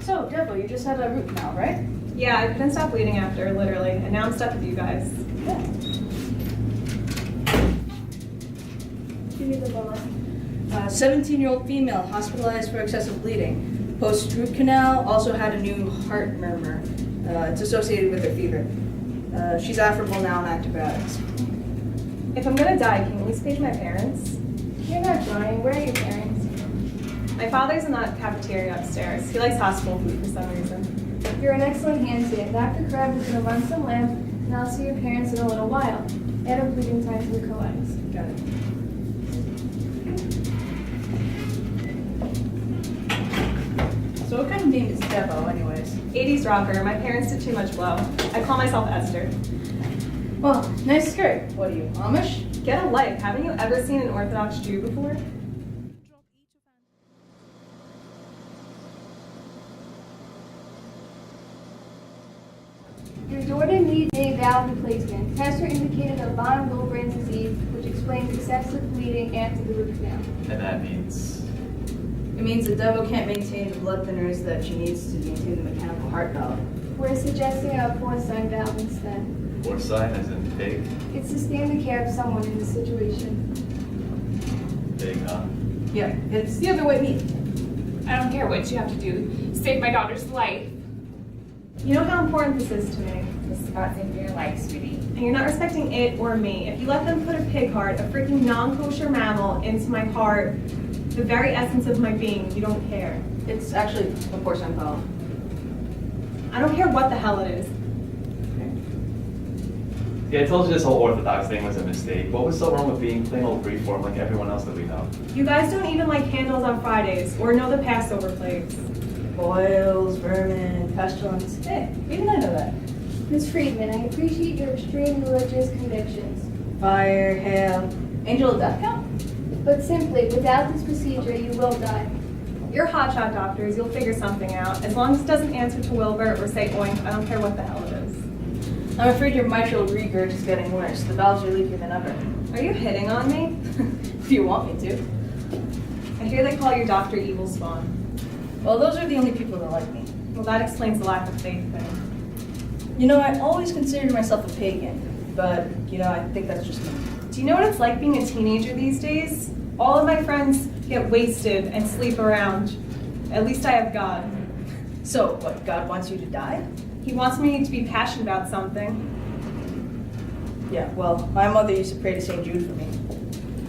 So, Devo, you just had a root canal, right? Yeah, I couldn't stop bleeding after, literally, and now I'm stuck with you guys. Yeah. Give me the ball. 17-year-old female hospitalized for excessive bleeding. Post-root canal, also had a new heart murmur. It's associated with her fever. She's affable now on antibiotics. If I'm gonna die, can you at least page my parents? You're not dying. Where are your parents? My father's in that cafeteria upstairs. He likes hospital food for some reason. You're in excellent hands here. Dr. Krebs is going to run some labs, and I'll see your parents in a little while. Add a bleeding time to the coax. Got it. So what kind of name is Devo, anyways? 80s rocker. My parents did too much blow. I call myself Esther. Well, nice skirt. What are you, Amish? Get a life. Haven't you ever seen an Orthodox Jew before? Your daughter needs a valve replacement. Tests are indicated of von Willebrand disease, which explains excessive bleeding after the root canal. And that means It means that Devo can't maintain the blood thinners that she needs to maintain the mechanical heart valve. We're suggesting a porcine valve instead. porcine as in pig. It's the standard care of someone in this situation. Pig, huh? Yeah, it's the other way meat. I don't care what you have to do. Save my daughter's life. You know how important this is to me. This is about saving your life, sweetie. And you're not respecting it or me. If you let them put a pig heart, a freaking non-kosher mammal, into my heart, the very essence of my being, you don't care. It's actually a porcine valve. I don't care what the hell it is. Yeah, I told you this whole Orthodox thing was a mistake. What was so wrong with being plain old freeform like everyone else that we know? You guys don't even like candles on Fridays or know the Passover plagues. Boils, vermin, pestilence. Hey, even I know that. Ms. Friedman, I appreciate your extreme religious convictions. Fire, hail, angel of death count? But simply, without this procedure, you will die. You're hotshot doctors, you'll figure something out. As long as it doesn't answer to Wilbur or say oink, I don't care what the hell it is. I'm afraid your mitral regurg is getting worse. The valves are leakier than ever. Are you hitting on me? If you want me to. I hear they call your doctor evil spawn. Well, those are the only people that like me. Well, that explains the lack of faith thing. You know, I always considered myself a pagan, but, you know, I think that's just me. Do you know what it's like being a teenager these days? All of my friends get wasted and sleep around. At least I have God. So, what, God wants you to die? He wants me to be passionate about something. Yeah, well, my mother used to pray to St. Jude for me.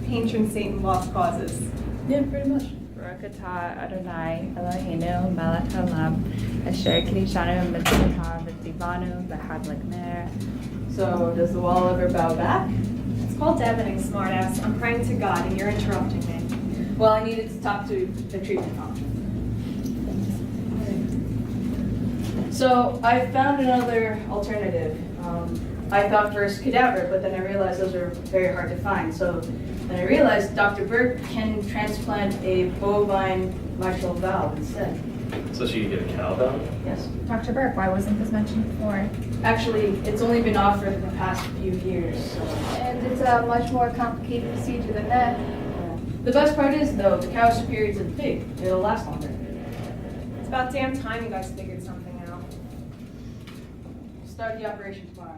Patron Satan lost causes. Yeah, pretty much. Baruch atah Adonai Eloheinu melech haolam asher kiddushanu mitzvotah v'tzivanu b'chad l'kner. So, does the wall ever bow back? It's called deafening, smartass. I'm praying to God and you're interrupting me. Well, I needed to talk to the treatment option. So, I found another alternative. I thought first cadaver, but then I realized those are very hard to find. So then I realized Dr. Burke can transplant a bovine mitral valve instead. So she could get a cow valve? Yes. Dr. Burke, why wasn't this mentioned before? Actually, it's only been offered in the past few years. So. And it's a much more complicated procedure than that. The best part is, though, the cow is superior to the pig. It'll last longer. It's about damn time you guys figured something out. Start the operation tomorrow.